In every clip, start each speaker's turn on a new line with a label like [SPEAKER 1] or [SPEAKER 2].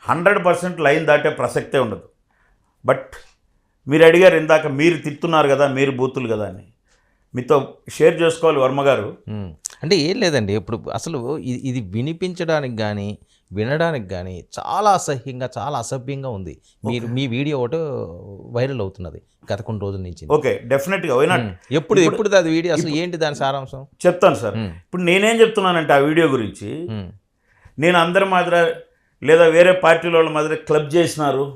[SPEAKER 1] 100% line దాటే ప్రసక్తే ఉండదు. బట్ మీరు అడిగారు ఇందాక, మీరు తిట్టున్నారు కదా, మీరు బూతులు కదా అని. మీతో షేర్ చేసుకోవాలి వర్మ గారు.
[SPEAKER 2] అంటే ఏం లేదండి, ఇప్పుడు అసలు ఇది వినిపించడానికి కానీ వినడానికి కానీ చాలా అసహ్యంగా, చాలా అసభ్యంగా ఉంది. మీ వీడియో ఒకటి వైరల్ అవుతున్నది గత కొన్ని రోజుల నుంచి.
[SPEAKER 1] ఓకే, డెఫినెట్గా వైనాట్.
[SPEAKER 2] ఎప్పుడు అది వీడియో అసలు ఏంటి, దాని సారాంశం
[SPEAKER 1] చెప్తాను సార్. ఇప్పుడు నేనేం చెప్తున్నానంటే ఆ వీడియో గురించి, నేను అందరి మాదిరి లేదా వేరే పార్టీల వాళ్ళ మాదిరి క్లబ్ చేసినారు,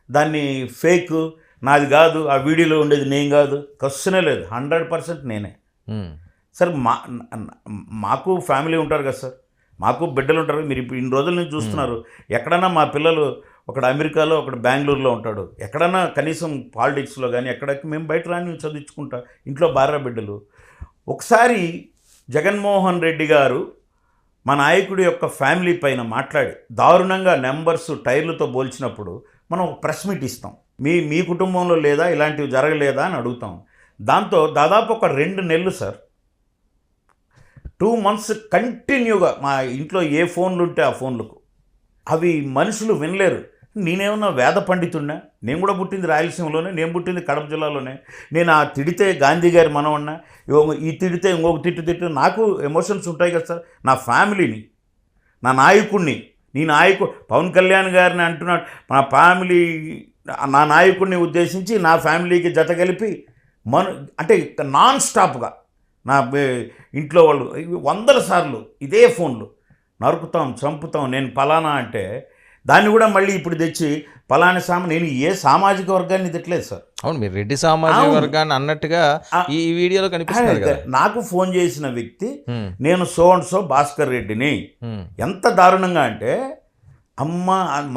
[SPEAKER 1] దాన్ని ఫేక్, నాది కాదు, ఆ వీడియోలో ఉండేది నేను కాదు, క్వశ్చనే లేదు. 100% నేనే సార్. మాకు ఫ్యామిలీ ఉంటారు కదా సార్, మాకు బిడ్డలు ఉంటారు. మీరు ఇప్పుడు ఇన్ని రోజుల నుంచి చూస్తున్నారు, ఎక్కడన్నా మా పిల్లలు ఒకడు అమెరికాలో, ఒకడు బెంగళూరులో ఉంటాడు, ఎక్కడన్నా కనీసం పాలిటిక్స్లో కానీ ఎక్కడికి మేము బయట రాని చదివించుకుంటా, ఇంట్లో భార్య బిడ్డలు. ఒకసారి జగన్మోహన్ రెడ్డి గారు మా నాయకుడి యొక్క ఫ్యామిలీ పైన మాట్లాడి దారుణంగా నెంబర్స్ టైర్లతో పోల్చినప్పుడు మనం ఒక ప్రెస్ మీట్ ఇస్తాం. మీ కుటుంబంలో లేదా, ఇలాంటివి జరగలేదా అని అడుగుతాం. దాంతో దాదాపు ఒక 2 నెలలు సార్, 2 months కంటిన్యూగా మా ఇంట్లో ఏ ఫోన్లు ఉంటే ఆ ఫోన్లకు అవి మనుషులు వినలేరు. నేనేమన్నా వేద పండితుడినా? నేను కూడా పుట్టింది రాయలసీమలోనే, నేను పుట్టింది కడప జిల్లాలోనే. నేను ఆ తిడితే గాంధీ గారి మనవన్నా, ఈ తిడితే ఇంకొక తిట్టు నాకు ఎమోషన్స్ ఉంటాయి కదా సార్. నా ఫ్యామిలీని, నా నాయకుడిని, పవన్ కళ్యాణ్ గారిని అంటున్నాడు, నా ఫ్యామిలీ, నా నాయకుడిని ఉద్దేశించి నా ఫ్యామిలీకి జత కలిపి అంటే నాన్ స్టాప్గా నా ఇంట్లో వాళ్ళు 100 సార్లు ఇదే ఫోన్లు నరుకుతాం, చంపుతాం, నేను పలానా అంటే దాన్ని కూడా మళ్ళీ ఇప్పుడు తెచ్చి పలానా నేను ఏ సామాజిక వర్గాన్ని తిట్టలేదు సార్.
[SPEAKER 2] అవును, మీరు రెడ్డి సామాజిక వర్గాన్ని అన్నట్టుగా ఈ వీడియోలో కనిపిస్తుంది కదా.
[SPEAKER 1] నాకు ఫోన్ చేసిన వ్యక్తి, నేను సో అండ్ సో భాస్కర్ రెడ్డిని. ఎంత దారుణంగా అంటే, అమ్మ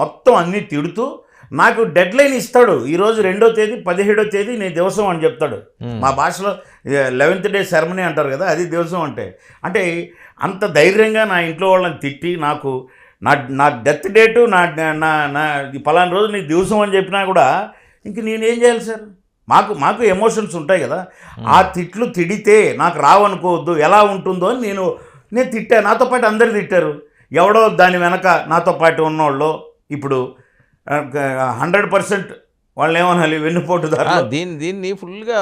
[SPEAKER 1] మొత్తం అన్నీ తిడుతూ నాకు డెడ్ లైన్ ఇస్తాడు. ఈరోజు 2వ తేదీ 17వ తేదీ నేను దివసం అని చెప్తాడు. మా భాషలో 11th డే సెరమనీ అంటారు కదా, అది దివసం అంటే అంత ధైర్యంగా నా ఇంట్లో వాళ్ళని తిట్టి, నాకు నా డెత్ డేటు, నా పలానా రోజు నీ దివసం అని చెప్పినా కూడా ఇంక నేనేం చేయాలి సార్? మాకు ఎమోషన్స్ ఉంటాయి కదా. ఆ తిట్లు తిడితే నాకు రావనుకోవద్దు, ఎలా ఉంటుందో అని నేను తిట్టాను. నాతో పాటు అందరు తిట్టారు. ఎవడో దాని వెనక నాతో పాటు ఉన్నోళ్ళు ఇప్పుడు 100% వాళ్ళు ఏమనాలి, వెన్నుపోటుదారు.
[SPEAKER 2] దీన్ని ఫుల్గా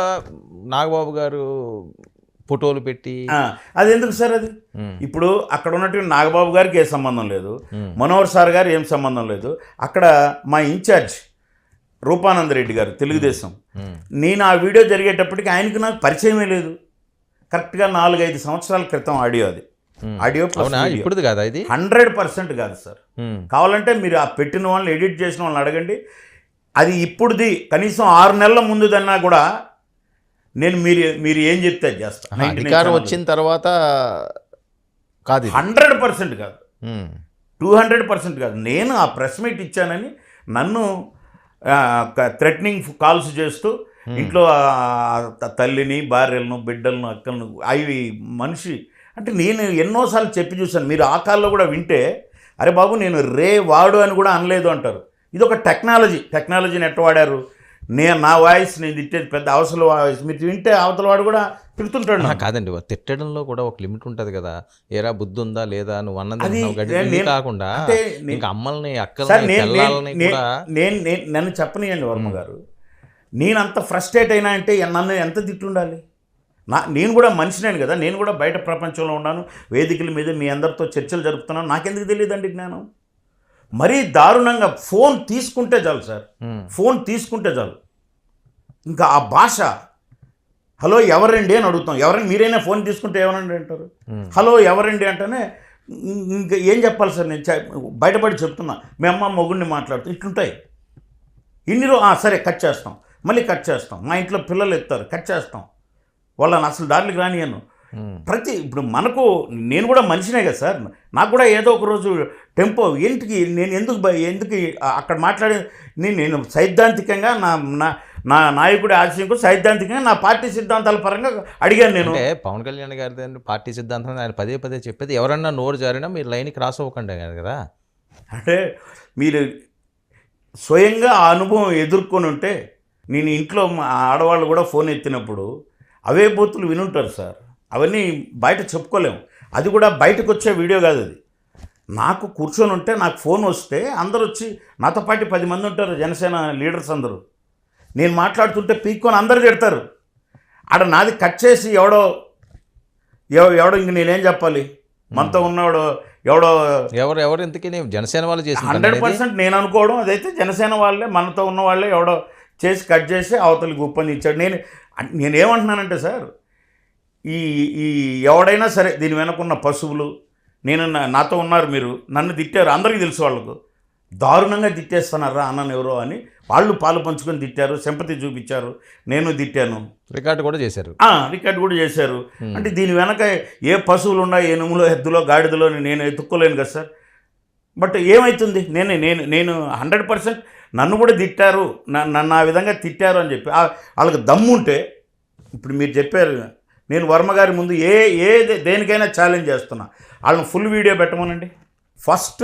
[SPEAKER 2] నాగబాబు గారు ఫోటోలు పెట్టి,
[SPEAKER 1] అది ఎందుకు సార్? అది ఇప్పుడు అక్కడ ఉన్నటువంటి నాగబాబు గారికి ఏ సంబంధం లేదు, మనోహర్ సార్ గారు ఏం సంబంధం లేదు. అక్కడ మా ఇన్ఛార్జ్ రూపానంద రెడ్డి గారు, తెలుగుదేశం, నేను ఆ వీడియో జరిగేటప్పటికి ఆయనకు నాకు పరిచయమే లేదు. కరెక్ట్గా 4-5 సంవత్సరాల క్రితం ఆడియో అది. ఆడియో
[SPEAKER 2] ఇప్పుడు కాదు, ఇది
[SPEAKER 1] 100% కాదు సార్. కావాలంటే మీరు ఆ పెట్టిన వాళ్ళని, ఎడిట్ చేసిన వాళ్ళని అడగండి. అది ఇప్పుడుది కనీసం 6 నెలల ముందుదన్నా కూడా నేను మీరు ఏం చెప్తే చేస్తాను.
[SPEAKER 2] అధికారం వచ్చిన తర్వాత కాదు,
[SPEAKER 1] 100% కాదు, 200% కాదు. నేను ఆ ప్రెస్ మీట్ ఇచ్చానని నన్ను థ్రెటనింగ్ కాల్స్ చేస్తూ ఇంట్లో తల్లిని, భార్యలను, బిడ్డలను, అక్కలను, అవి మనిషి అంటే నేను ఎన్నోసార్లు చెప్పి చూశాను. మీరు ఆ కాల్లో కూడా వింటే, అరే బాబు నేను వాడు అని కూడా అనలేదు అంటారు. ఇది ఒక టెక్నాలజీని ఎట్ట వాడారు. నా వాయిస్ నేను తిట్టేది పెద్ద అవసరం వాయిస్, మీరు వింటే అవతల వాడు కూడా తిడుతుంటాడు.
[SPEAKER 2] కాదండి, తిట్టడంలో కూడా ఒక లిమిట్ ఉంటుంది కదా. ఏరా బుద్ధి ఉందా లేదా, నువ్వు అన్నది కాకుండా ఇంకా అమ్మల్ని, అక్కల్ని
[SPEAKER 1] నన్ను చెప్పనియండి వర్మ గారు. నేను అంత ఫ్రస్ట్రేట్ అయినా అంటే నన్ను ఎంత తిట్టుండాలి? నేను కూడా మనిషినేను కదా, నేను కూడా బయట ప్రపంచంలో ఉన్నాను, వేదికల మీద మీ అందరితో చర్చలు జరుపుతున్నాను. నాకెందుకు తెలియదండి జ్ఞానం? మరీ దారుణంగా ఫోన్ తీసుకుంటే చాలు సార్, ఫోన్ తీసుకుంటే చాలు. ఇంకా ఆ భాష, హలో ఎవరండి అని అడుగుతాం. ఎవరండి? మీరైనా ఫోన్ తీసుకుంటే ఎవరండి అంటారు. హలో ఎవరండి అంటేనే ఇంకా ఏం చెప్పాలి సార్? నేను బయటపడి చెప్తున్నా, మీ అమ్మ మొగుడిని మాట్లాడుతూ ఇట్లుంటాయి. సరే కట్ చేస్తాం, మళ్ళీ కట్ చేస్తాం. మా ఇంట్లో పిల్లలు ఎత్తారు, కట్ చేస్తాం. వాళ్ళని అసలు దారిలోకి రానియను. ఇప్పుడు నేను కూడా మనిషినే కదా సార్. నాకు కూడా ఏదో ఒక రోజు టెంపో నేను ఎందుకు అక్కడ మాట్లాడే నేను సైద్ధాంతికంగా నా నాయకుడి ఆశయంకు సైద్ధాంతికంగా నా పార్టీ సిద్ధాంతాల పరంగా అడిగాను. నేను
[SPEAKER 2] పవన్ కళ్యాణ్ గారి పార్టీ సిద్ధాంతం ఆయన పదే చెప్పేది, ఎవరన్నా నోరు జారినా మీరు లైన్ క్రాస్ అవ్వకండి కదా.
[SPEAKER 1] అంటే మీరు స్వయంగా ఆ అనుభవం ఎదుర్కొని ఉంటే, నేను ఇంట్లో ఆడవాళ్ళు కూడా ఫోన్ ఎత్తినప్పుడు అవే బూతులు వినుంటారు సార్. అవన్నీ బయట చెప్పుకోలేము. అది కూడా బయటకు వచ్చే వీడియో కాదు. అది నాకు కూర్చొని ఉంటే నాకు ఫోన్ వస్తే అందరూ వచ్చి నాతో పాటు 10 మంది ఉంటారు జనసేన లీడర్స్ అందరూ. నేను మాట్లాడుతుంటే పీక్కొని అందరు తిడతారు. ఆడ నాది కట్ చేసి ఎవడో ఇంక నేనేం చెప్పాలి, మనతో ఉన్నవాడు ఎవడో
[SPEAKER 2] ఎవరు ఇంతకీ జనసేన వాళ్ళు చేసి
[SPEAKER 1] 100% నేను అనుకోవడం అదైతే జనసేన వాళ్ళే, మనతో ఉన్న వాళ్ళే ఎవడో చేసి కట్ చేసి అవతలికి ఒప్పందించాడు. నేనేమంటున్నానంటే సార్, ఈ ఎవడైనా సరే దీని వెనకున్న పశువులు, నాతో ఉన్నారు, మీరు నన్ను తిట్టారు, అందరికీ తెలుసు, వాళ్ళకు దారుణంగా తిట్టేస్తున్నారా అన్నను ఎవరో అని వాళ్ళు పాలు పంచుకొని తిట్టారు, సింపతి చూపించారు, నేను తిట్టాను,
[SPEAKER 2] రికార్డు కూడా చేశారు.
[SPEAKER 1] రికార్డు కూడా చేశారు. అంటే దీని వెనక ఏ పశువులు ఉన్నాయి, ఏనుములో, ఎద్దులో, గాడిదలో నేను ఎత్తుక్కోలేను కదా సార్. బట్ ఏమవుతుంది, నేను 100% నన్ను కూడా తిట్టారు, నన్ను ఆ విధంగా తిట్టారు అని చెప్పి వాళ్ళకి దమ్ముంటే, ఇప్పుడు మీరు చెప్పారు, నేను వర్మ గారి ముందు దేనికైనా ఛాలెంజ్ చేస్తున్నా, వాళ్ళని ఫుల్ వీడియో పెట్టమనండి. ఫస్ట్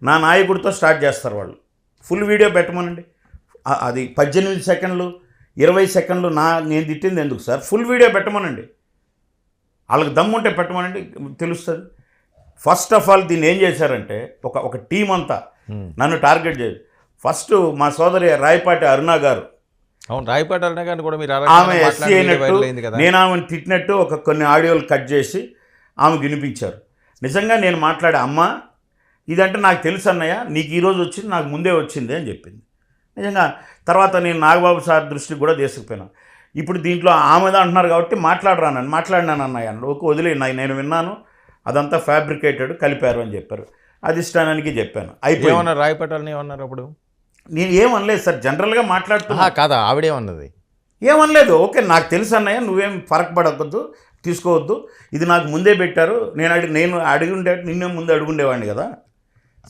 [SPEAKER 1] నా నాయకుడితో స్టార్ట్ చేస్తారు వాళ్ళు, ఫుల్ వీడియో పెట్టమనండి. అది 18 సెకండ్లు 20 సెకండ్లు నేను తిట్టింది ఎందుకు సార్, ఫుల్ వీడియో పెట్టమనండి. వాళ్ళకి దమ్ముంటే పెట్టమనండి, తెలుస్తుంది. ఫస్ట్ ఆఫ్ ఆల్ దీన్ని ఏం చేశారంటే ఒక టీం అంతా నన్ను టార్గెట్ చేసి, ఫస్ట్ మా సోదరి రాయపాటి అరుణ గారు,
[SPEAKER 2] అవును రాయపాటి అరుణ గారిని కూడా మీరు
[SPEAKER 1] ఆమె ఎస్సీ అయినట్టు నేను ఆమెను తిట్టినట్టు కొన్ని ఆడియోలు కట్ చేసి ఆమెకు వినిపించారు. నిజంగా నేను మాట్లాడే, అమ్మ ఇదంటే నాకు తెలుసు అన్నయ్య, నీకు ఈరోజు వచ్చింది, నాకు ముందే వచ్చింది అని చెప్పింది. నిజంగా తర్వాత నేను నాగబాబు సార్ దృష్టికి కూడా తీసుకుపోయినా. ఇప్పుడు దీంట్లో ఆమెదా అంటున్నారు కాబట్టి మాట్లాడినాను అన్నయ్య, వదిలే, నేను విన్నాను, అదంతా ఫ్యాబ్రికేటెడ్, కలిపారు అని చెప్పారు. అధిష్టానానికి చెప్పాను.
[SPEAKER 2] అయిపోయి రాయపట్టాలని ఏమన్నారు అప్పుడు?
[SPEAKER 1] నేను ఏమనలేదు సార్, జనరల్గా మాట్లాడుతున్నా.
[SPEAKER 2] కాదా, ఆవిడేమన్నది?
[SPEAKER 1] ఏమనలేదు, ఓకే నాకు తెలుసు అన్నయ్య, నువ్వేం ఫరక్ పడవద్దు, తీసుకోవద్దు, ఇది నాకు ముందే పెట్టారు, నేను అడిగుండే, నిన్నే ముందు అడుగుండేవాడిని కదా,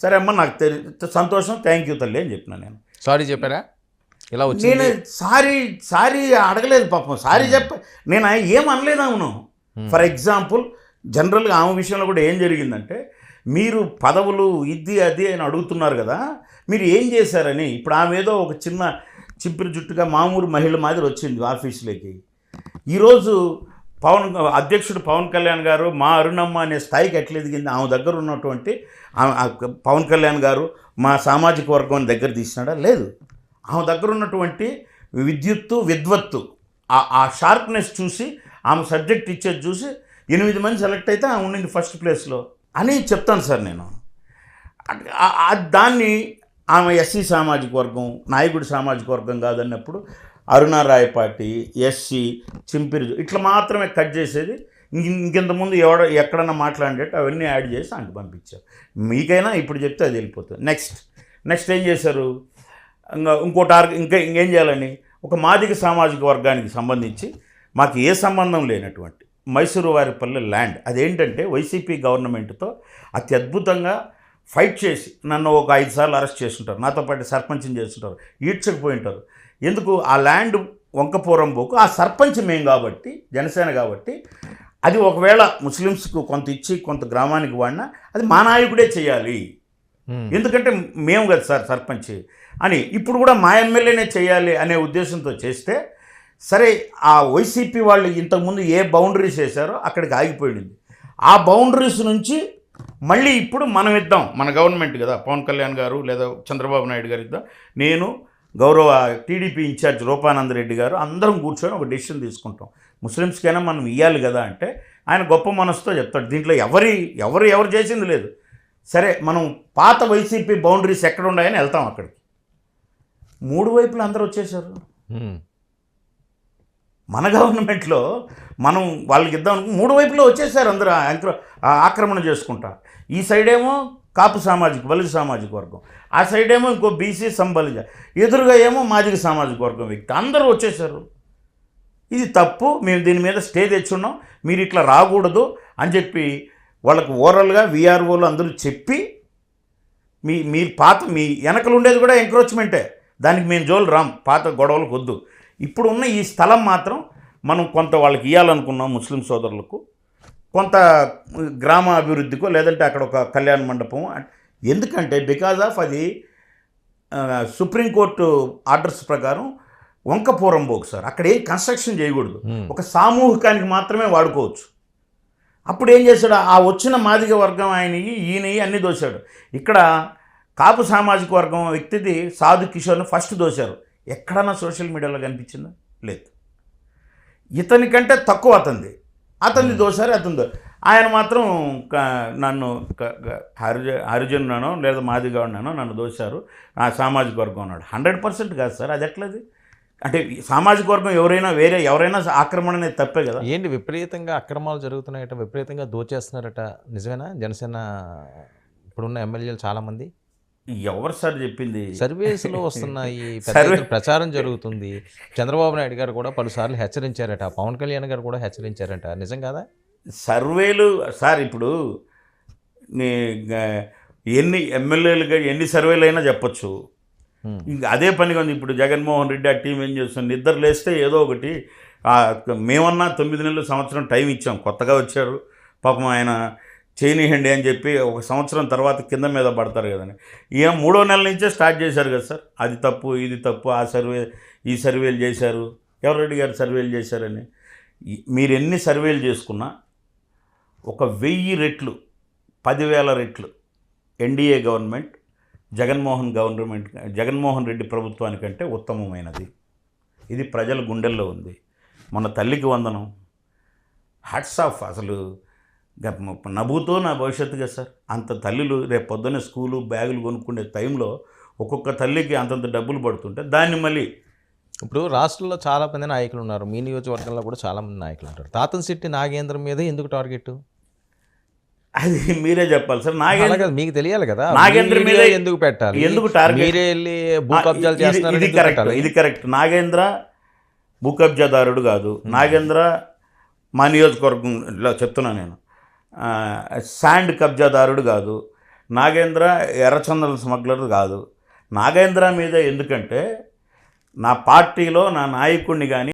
[SPEAKER 1] సరే అమ్మ నాకు సంతోషం, థ్యాంక్ యూ తల్లి అని చెప్పిన. నేను
[SPEAKER 2] సారీ చెప్పారా? ఇలా వచ్చి
[SPEAKER 1] నేను సారీ అడగలేదు పాపం, సారీ నేను ఏమనలేదు. అవును, ఫర్ ఎగ్జాంపుల్ జనరల్గా ఆమె విషయంలో కూడా ఏం జరిగిందంటే, మీరు పదవులు ఇది అది అని అడుగుతున్నారు కదా, మీరు ఏం చేశారని. ఇప్పుడు ఆమె ఏదో ఒక చిన్న చింపిరి జుట్టుగా మామూలు మహిళ మాదిరి వచ్చింది ఆఫీసులోకి. ఈరోజు అధ్యక్షుడు పవన్ కళ్యాణ్ గారు మా అరుణమ్మ అనే స్థాయికి ఎట్లా ఎదిగింది, ఆమె దగ్గర ఉన్నటువంటి పవన్ కళ్యాణ్ గారు మా సామాజిక వర్గం దగ్గర తీసినాడా? లేదు. ఆమె దగ్గర ఉన్నటువంటి విద్వత్తు ఆ షార్ప్నెస్ చూసి, ఆమె సబ్జెక్ట్ ఇచ్చేది చూసి 8 మంది సెలెక్ట్ అయితే ఆమె ఉండింది ఫస్ట్ ప్లేస్లో అని చెప్తాను సార్ నేను. దాన్ని ఆమె ఎస్సీ సామాజిక వర్గం, నాయకుడి సామాజిక వర్గం కాదన్నప్పుడు అరుణ రాయపాటి, ఎస్సీ, చింపిరి ఇట్లా మాత్రమే కట్ చేసేది. ఇంకెంతకుముందు ఎక్కడన్నా మాట్లాడేటట్టు అవన్నీ యాడ్ చేసి ఆయనకు పంపించారు. మీకైనా ఇప్పుడు చెప్తే అది వెళ్ళిపోతుంది. నెక్స్ట్ ఏం చేశారు, ఇంకేం చేయాలని, ఒక మాదిగ సామాజిక వర్గానికి సంబంధించి మాకు ఏ సంబంధం లేనటువంటి మైసూరు వారిపల్లె ల్యాండ్, అదేంటంటే వైసీపీ గవర్నమెంట్తో అత్యద్భుతంగా ఫైట్ చేసి నన్ను ఒక 5 సార్లు అరెస్ట్ చేస్తుంటారు, నాతో పాటు సర్పంచ్ని చేస్తుంటారు, ఈడ్చకపోయి ఉంటారు. ఎందుకు, ఆ ల్యాండ్ వంకపూరం పోకు, ఆ సర్పంచ్ మేము కాబట్టి, జనసేన కాబట్టి, అది ఒకవేళ ముస్లిమ్స్కు కొంత ఇచ్చి కొంత గ్రామానికి వాడినా అది మా నాయకుడే చేయాలి, ఎందుకంటే మేము కదా సార్ సర్పంచ్ అని. ఇప్పుడు కూడా మా ఎమ్మెల్యేనే చేయాలి అనే ఉద్దేశంతో చేస్తే, సరే ఆ వైసీపీ వాళ్ళు ఇంతకుముందు ఏ బౌండరీస్ వేశారో అక్కడికి ఆగిపోయింది. ఆ బౌండరీస్ నుంచి మళ్ళీ ఇప్పుడు మనం ఇద్దాం, మన గవర్నమెంట్ కదా, పవన్ కళ్యాణ్ గారు లేదా చంద్రబాబు నాయుడు గారు ఇద్దాం, నేను గౌరవ టీడీపీ ఇన్ఛార్జ్ రూపానందరెడ్డి గారు అందరం కూర్చొని ఒక డెసిషన్ తీసుకుంటాం, ముస్లిమ్స్కైనా మనం ఇవ్వాలి కదా అంటే, ఆయన గొప్ప మనసుతో చెప్తాడు, దీంట్లో ఎవరు చేసింది లేదు, సరే మనం పాత వైసీపీ బౌండరీస్ ఎక్కడ ఉన్నాయని వెళ్తాం అక్కడికి. 3 వైపులు అందరూ వచ్చేసారు. మన గవర్నమెంట్లో మనం వాళ్ళకి ఇద్దాం 3 వైపులో వచ్చేసారు అందరూ ఆక్రమణ చేసుకుంటా. ఈ సైడ్ ఏమో కాపు బలిజ సామాజిక వర్గం, ఆ సైడ్ ఏమో ఇంకో బీసీ సంబలిజ, ఎదురుగా ఏమో మాదిగ సామాజిక వర్గం వ్యక్తి, అందరూ వచ్చేసారు. ఇది తప్పు, మేము దీని మీద స్టే తెచ్చున్నాం, మీరు ఇట్లా రాకూడదు అని చెప్పి వాళ్ళకు ఓరల్గా విఆర్ఓలు అందరూ చెప్పి, మీ వెనకలు ఉండేది కూడా ఎంక్రోచ్మెంటే, దానికి మేము జోలు రాం, పాత గొడవలకు వద్దు. ఇప్పుడు ఉన్న ఈ స్థలం మాత్రం మనం కొంత వాళ్ళకి ఇవ్వాలనుకున్నాం, ముస్లిం సోదరులకు, కొంత గ్రామ అభివృద్ధికో లేదంటే అక్కడ ఒక కళ్యాణ మండపం. ఎందుకంటే బికాజ్ ఆఫ్ అది సుప్రీంకోర్టు ఆర్డర్స్ ప్రకారం వంకపూరం పోకు సార్, అక్కడ ఏం కన్స్ట్రక్షన్ చేయకూడదు, ఒక సామూహికానికి మాత్రమే వాడుకోవచ్చు. అప్పుడు ఏం చేశాడు, ఆ వచ్చిన మాదిగ వర్గం ఈయనవి అన్నీ దోశాడు. ఇక్కడ కాపు సామాజిక వర్గం వ్యక్తిది సాధు కిషోర్ని ఫస్ట్ దోశారు. ఎక్కడన్నా సోషల్ మీడియాలో కనిపించిందా? లేదు. ఇతనికంటే తక్కువ అతన్ని దోశారు. ఆయన మాత్రం నన్ను హరిజనున్నానో లేదా మాదిగా ఉన్నానో నన్ను దోశారు, ఆ సామాజిక వర్గం ఉన్నాడు. 100% కాదు సార్, అది ఎట్లది? అంటే సామాజిక వర్గం ఎవరైనా ఆక్రమణ అనేది తప్పే కదా.
[SPEAKER 2] ఏంటి విపరీతంగా అక్రమాలు జరుగుతున్నాయట, విపరీతంగా దోచేస్తున్నారట, నిజమేనా? జనసేన ఇప్పుడున్న ఎమ్మెల్యేలు చాలామంది
[SPEAKER 1] ఎవరు సార్ చెప్పింది?
[SPEAKER 2] సర్వేస్లో వస్తున్నాయి, పెద్ద ఎత్తున ప్రచారం జరుగుతుంది. చంద్రబాబు నాయుడు గారు కూడా పలుసార్లు హెచ్చరించారట, పవన్ కళ్యాణ్ గారు కూడా హెచ్చరించారట, నిజం కాదా?
[SPEAKER 1] సర్వేలు సార్, ఇప్పుడు ఎన్ని ఎమ్మెల్యేలుగా ఎన్ని సర్వేలు అయినా చెప్పచ్చు. ఇంకా అదే పనిగా ఉంది. ఇప్పుడు జగన్మోహన్ రెడ్డి ఆ టీం ఏం చేస్తుంది, నిద్ర లేస్తే ఏదో ఒకటి మేమన్నా 9 నెలలు సంవత్సరం టైం ఇచ్చాం, కొత్తగా వచ్చారు పాపం, ఆయన చేయనియండి అని చెప్పి ఒక సంవత్సరం తర్వాత కింద మీద పడతారు కదండి. ఈయన 3వ నెల నుంచే స్టార్ట్ చేశారు కదా సార్, అది తప్పు ఇది తప్పు, ఆ సర్వే ఈ సర్వేలు చేశారు, ఎవరు అడిగారు సర్వేలు చేశారని? మీరు ఎన్ని సర్వేలు చేసుకున్నా 1000 రెట్లు 10,000 రెట్లు ఎన్డీఏ గవర్నమెంట్ జగన్మోహన్ రెడ్డి ప్రభుత్వానికంటే ఉత్తమమైనది. ఇది ప్రజల గుండెల్లో ఉంది. మన తల్లికి వందనం, హ్యాట్స్ ఆఫ్. అసలు నవ్వుతో నా భవిష్యత్తుగా సార్, అంత తల్లులు రేపు పొద్దున్నే స్కూలు బ్యాగులు కొనుక్కునే టైంలో ఒక్కొక్క తల్లికి అంతంత డబ్బులు పడుతుంటే దాన్ని మళ్ళీ
[SPEAKER 2] ఇప్పుడు రాష్ట్రంలో చాలా మంది నాయకులు ఉన్నారు, మీ నియోజకవర్గంలో కూడా చాలా మంది నాయకులు ఉంటారు. తాతంశెట్టి నాగేంద్ర మీద ఎందుకు టార్గెట్?
[SPEAKER 1] అది మీరే చెప్పాలి సార్.
[SPEAKER 2] మీకు తెలియాలి కదా,
[SPEAKER 1] నాగేంద్ర మీద
[SPEAKER 2] ఎందుకు పెట్టాలి,
[SPEAKER 1] ఎందుకు టార్గెట్?
[SPEAKER 2] మీరే వెళ్ళి భూ కబ్జాలు చేస్తున్నారు.
[SPEAKER 1] ఇది కరెక్ట్. నాగేంద్ర భూ కబ్జాదారుడు కాదు. నాగేంద్ర మా నియోజకవర్గంలో చెప్తున్నా నేను, శాండ్ కబ్జాదారుడు కాదు. నాగేంద్ర ఎర్రచందనం స్మగ్లర్ కాదు. నాగేంద్ర మీద ఎందుకంటే నా పార్టీలో నా నాయకుడిని కానీ